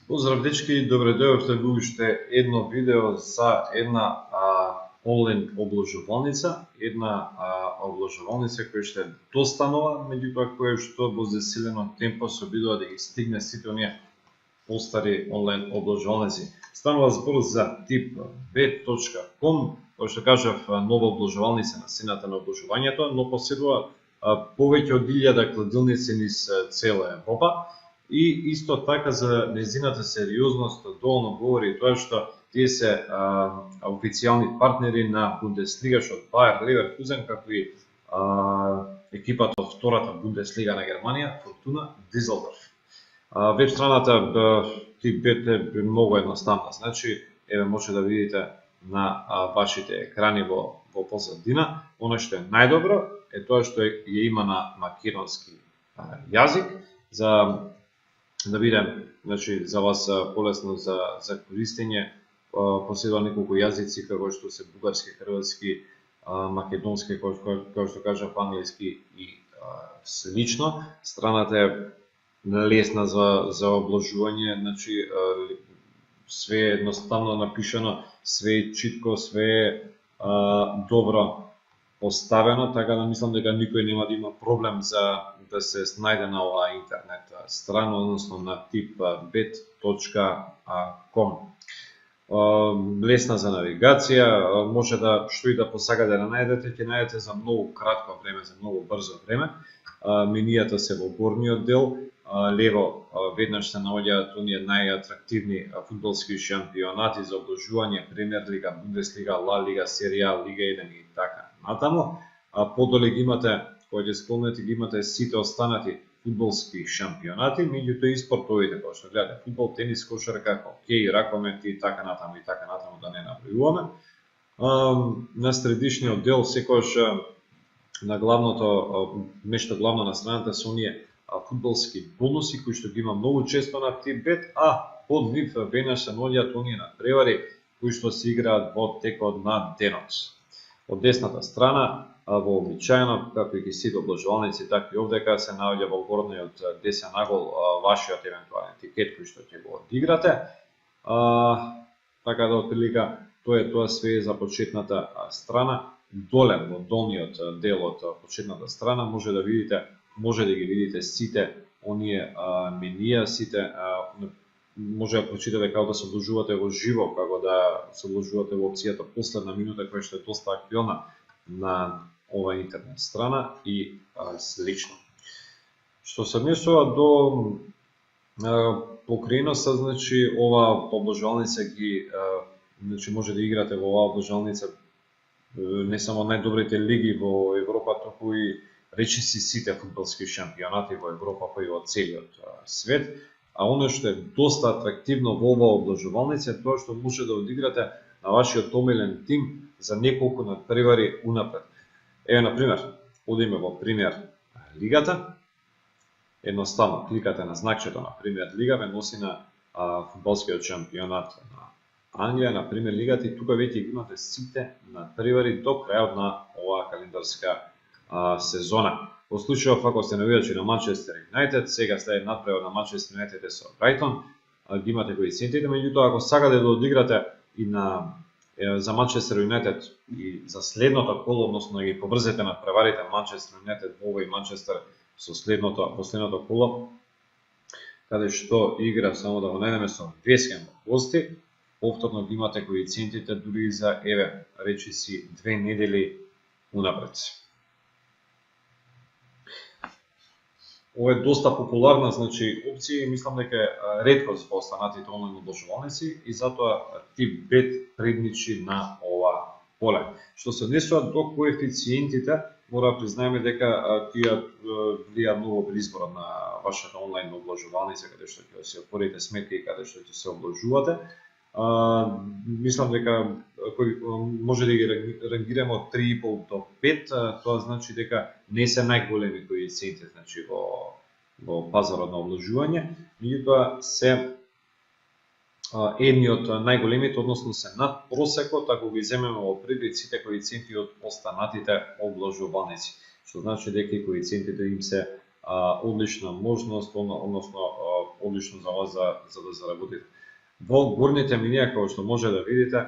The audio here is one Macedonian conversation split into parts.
Поздрав дечки, добре дојавте во уште едно видео за една онлайн обложувалница, една обложувалница која што е доста нова, меѓутоа која што во засилено темпо се обидува да ги стигне сите оние постари онлайн обложувалници. Станува збор за tip.bet.com, кој што кажав нова обложувалница на сцената на обложувањето, но поседува повеќе од 1000 кладилници низ цела Европа. И исто така за незината сериозност доволно говори тоа што тие се официјални партнери на Бундеслига, што Бајер Леверкузен, како и екипата од втората Бундеслига на Германија, Фортуна Дизелдорф. Веб страната Tip.bet е многу едноставна, значи еве може да видите на вашите екрани во позадина. Оно што е најдобро е тоа што ја има на македонски јазик, за да биде, значи, за вас полесно за користење. Поседува неколку јазици како што се бугарски, хрватски, македонски, како што кажав, англиски и слично. Страната е лесна за обложување, значи све е едноставно напишано, све е читко, све е добро поставено, така да мислам дека никој нема да има проблем за да се снајде на оваа интернет страна, односно на tip.bet.com. Лесна за навигација, може да што и да посакате да најдете, ќе најдете за многу кратко време, за многу брзо време. Менијата се во горниот дел, лево веднаш се наоѓаат оние најатрактивни фудбалски шампионати за обложување, Премиер лига, Бундеслига, Ла лига, Серија А, Лига 1 и така натаму. Подоле ги имате, кои ќе спомнете, ги имате сите останати фудбалски шампионати, меѓутоа и спортовите, кои што гледате, фудбал, тенис, кошарка, хокеј, ракомет и така натаму да не набројуваме. На средишниот дел секогаш на главното нешто главно на страната се оние фудбалски бонуси кои што ги има многу често на Tip.bet, а под нив веднаш се наоѓаат оние надпревари кои што се играат во текот на денот. Од десната страна, вообичаено, како и ги сите обложувалници, така и овдека се наоѓа во горниот десен агол вашиот евентуален тикет кој што ќе го одиграте. Така да отприлика тоа све за почетната страна. Доле во долниот дел од почетната страна може да ги видите сите оние менија, сите може да прочитате како да се обложувате во живо, како да се обложувате во опцијата последна минута, која што е доста актуелна на ова интернет страна и слично. Што се однесува до покреноса, значи ова обложувалница значи може да играте во оваа обложувалница не само најдобрите лиги во Европа, туку и речиси сите фудбалски шампионати во Европа, па и во целиот свет. А оно што е доста атрактивно во оваа обложувалница е тоа што може да одиграте на вашиот омилен тим за неколку надпревари унапред. Еве, например, одиме во Премиер лигата, едноставно кликате на знакчето на Премиер лига, ве носи на фудбалскиот шампионат на Англија, на Премиер лигата, и тука веќе ги имате сите надпревари до крајот на оваа календарска сезона. Во случајов ако сте навијачи на Манчестер Юнайтед, сега следи надпревар на Манчестер Юнайтед со Брайтон, ги имате коефициентите, меѓутоа ако сакате да одиграте и за Манчестер Юнайтед и за следното коло, односно да ги поврзете надпреварите Манчестер Юнайтед во овој Манчестер со последното коло, каде што игра, само да го најдеме, со Весхем во гости, повторно ги имате коефициентите дури за речиси 2 недели унапред. Ова е доста популарна, значи, опција и мислам дека е реткост во останатите онлайн обложувалници и затоа Tip.bet предничи на ова поле. Што се однесува до коефициентите, мора да признаеме дека тие влијаат многу при изборот на вашата онлайн обложувалница, каде што ќе се отворите сметка и каде што ќе се обложувате. Мислам дека може да ги рангираме од 3,5 до 5, тоа значи дека не се најголеми коефициенти, значи во пазарот на обложување, меѓутоа се едни од најголемите, односно се над просекот, ако ги земеме во предвид сите коефициенти од останатите обложувалници, што значи дека коефициентите им се одлична можност, односно одлично за вас за да заработите. Во горните менија, како што може да видите,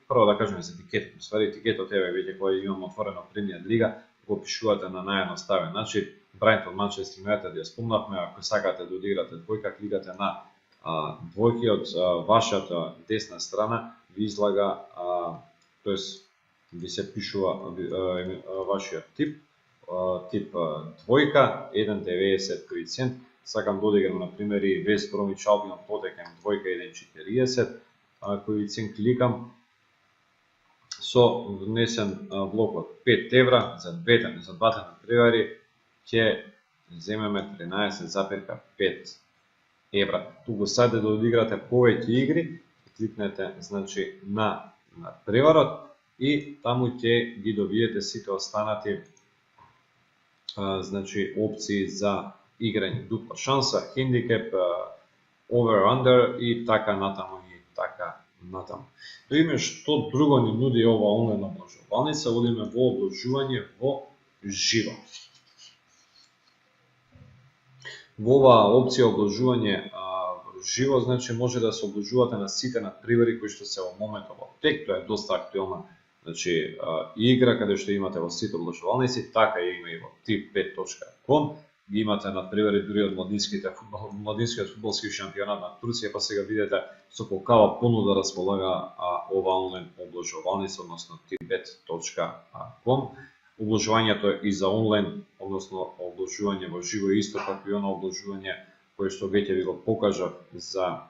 прво да кажеме за етикетот. Ствари етикетот е веќе кој имам отворено Премиер Лига, го пишувате на наједноставен начин. Брайантон Манчестер Юнайтед ја спомнавме, ако сакате да одиграте двојка, кликате на двојки од вашата десна страна, ви излага, тоест ви се пишува вашиот тип двојка, 1,90 коефициент. Сакам да одиграм, например, и Вест Бромвич Албион Тоттенхем двојка 1,40 коефициент, кликам. Со внесен влог од 5 евра за двете надпревари ќе земеме 13,5 евра. Туку саде да одиграте повеќе игри, кликнете значи на надпреварот и таму ќе ги добиете сите останати значи опции за играње, дупла шанса, хендикеп, over-under и така натаму и така натаму. Да видиме што друго ни нуди ова онлайн обложувалница. Одиме во обложување во живо. Во оваа опција обложување во живо, значи може да се обложувате на сите надпревари кои што се во моментот во тек. Тоа е доста актуелна значи игра каде што имате во сите обложувалници, така има и во tip5.com. Ги имате надпревари дури од младинскиот фудбалски шампионат на Турција, па сега видите со колкава понуда располага ова онлайн обложувалница, односно tip5.com. Обложувањето и за онлайн, односно обложување во живо исто како и оно обложување кое што веќе ви го покажав за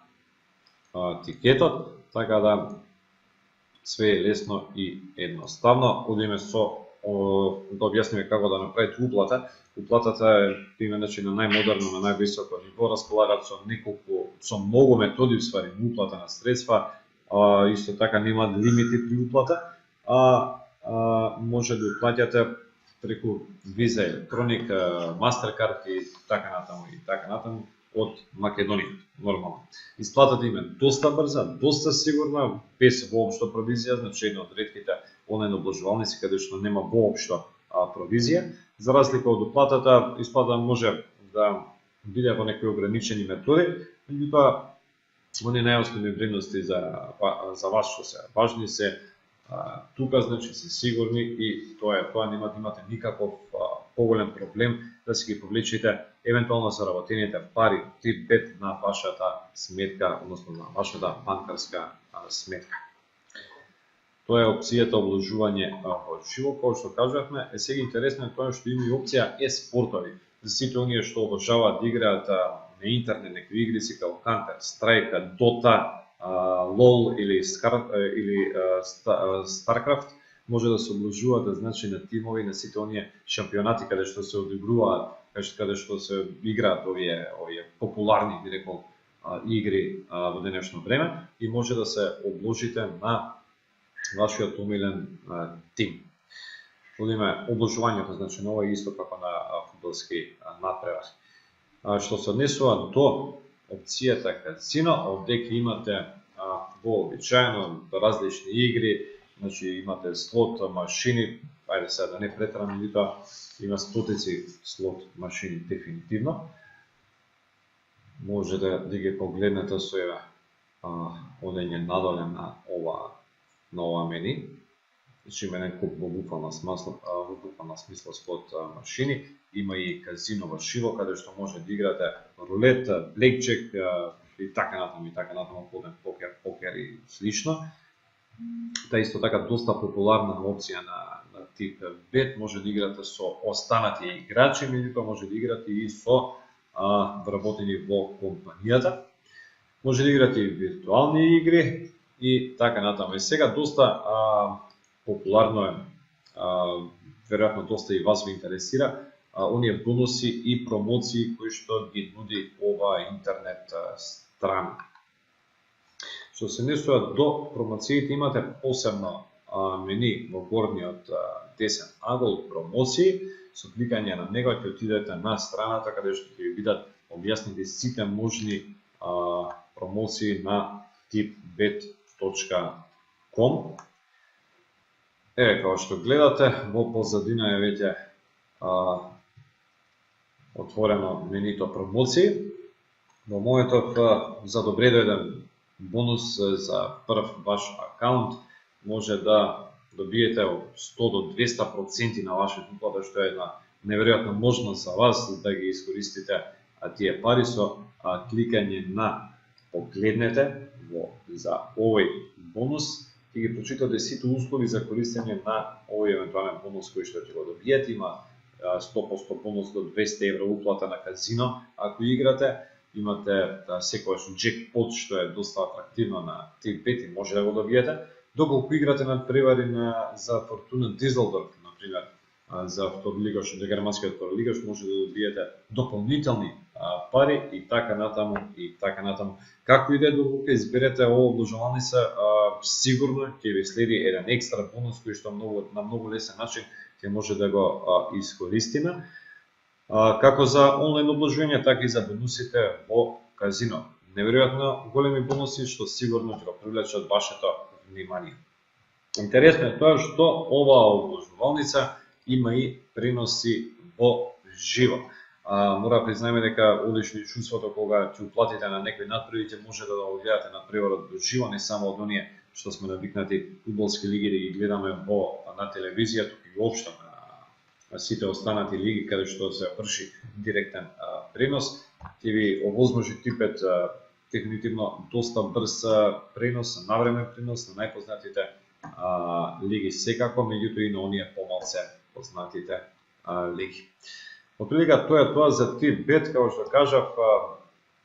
тикетот, така да све е лесно и едноставно. Одиме да објасниме како да направите уплата. Уплатата е иначе на најмодерно, на највисоко ниво, располагаат со многу методи уствари уплата на средства, исто така нема лимити при уплата, може да уплаќате преку Visa Electronic, Mastercard и така натаму од Македонија, нормално. Исплатата им е доста брза, доста сигурна, без воопшто провизија, значи една од ретките онлайн обложувалници каде што нема воопшто провизија. За разлика од уплатата, исплата може да биде во некои ограничени методи, меѓутоа они најосновни вредности за вас што се важни се тука, значи се сигурни и тоа нема да имате никаков поголем проблем да си ги повлечите евентуално заработените пари тип5 на вашата сметка, односно на вашата банкарска сметка. Тоа е опцијата обложување во живо, кој што кажавме. Сега интересно е тоа што има и опција e-спортови. За сите оние што обожаваат да играат на интернет некои игрици како Counter Strike, Dota, LOL или StarCraft, може да се обложувате значи на тимови на сите оние шампионати каде што се одигруваат, каде што се играат овие популарни, би рекол, игри во денешно време и може да се обложите на вашиот омилен тим. Одиме обложувањето, значи нова исто како на фудбалски надпревар. Што се однесува до опцијата казино, овде имате вообичаено различни игри, значи имате слот машини, ајде сега да не претерам, меѓутоа има стотици слот машини дефинитивно. Можете да ги погледнете со одење надоле на ова мени. Значи има некој во буквална смисла слот машини, има и казино во живо каде што може да играте рулет, блекчек и така натаму, покер и слично. Та исто така доста популарна опција на тип 5, може да играте со останати играчи, меѓутоа може да играте и со вработени во компанијата. Може да играте и виртуални игри и така натаму. И сега доста популарно е, веројатно доста и вас ви интересира, оние бонуси и промоции кои што ги нуди ова интернет страна. Што се однесува до промоциите, имате посебно мени во горниот десен агол промоции. Со кликање на него ќе отидете на страната каде што ќе ви бидат објаснети сите можни промоции на tip5.com. Како што гледате, во позадина е веќе отворено менито промоции. Во моментов за да еден бонус за прв ваш акаунт може да добиете од 100 до 200% на вашата уплата, што е една неверојатна можност за вас да ги искористите тие пари со кликање на погледнете за овој бонус и ги прочитате сите услови за користење на овој евентуален бонус кој што ќе го добиете. Има 100% бонус до 200 евро уплата на казино ако играте. Имате секојаш джекпот што е доста атрактивно на тип 5 и може да го добиете. Доколку играте на превари за Фортуна Дизелдорф, например, за второлигаш, за германскиот второлигаш, може да добиете дополнителни пари и така натаму и така натаму. Како и да доколку изберете ова обложуваница, сигурно ќе ви следи еден екстра бонус кој што на многу лесен начин ќе може да го искористиме. Како за онлайн обложување, така и за бонусите во казино. Неверојатно големи бонуси што сигурно ќе го привлечат вашето внимание. Интересно е тоа што оваа обложувалница има и преноси во живо. Мора признаеме дека одлично чувството кога ќе уплатите на некој надпревар, може да го гледате надпреварот во живо, не само од оние што сме навикнати фудбалски лиги да ги гледаме на телевизија, туку и општо на сите останати лиги каде што се врши директен пренос, ќе ви овозможи типет дефинитивно доста брз пренос, навремен пренос на најпознатите лиги секако, меѓутоа и на оние помалце познатите лиги. Отприлика тоа е тоа за тип бет, како што кажав,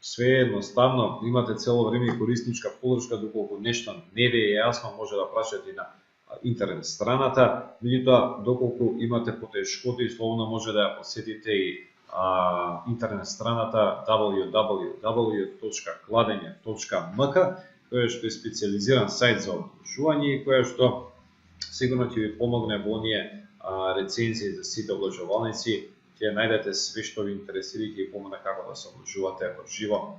све е едноставно, имате цело време корисничка подршка, доколку нешто не ви е јасно, може да прашате и на интернет страната, меѓутоа доколку имате потешкоти, словно може да ја посетите и интернет страната www.kladenje.mk, која што е специализиран сајт за обложување и која што сигурно ќе ви помогне во оние рецензии за сите обложувалници. Ќе најдете све што ви интересира и ќе ви помогне како да се обложувате во живо,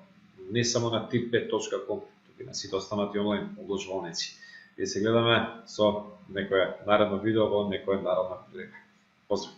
не само на tip5.com, туку и на сите останати онлайн обложувалници. И се гледаме со некое наредно видео во некоја наредна прилика. Поздрав!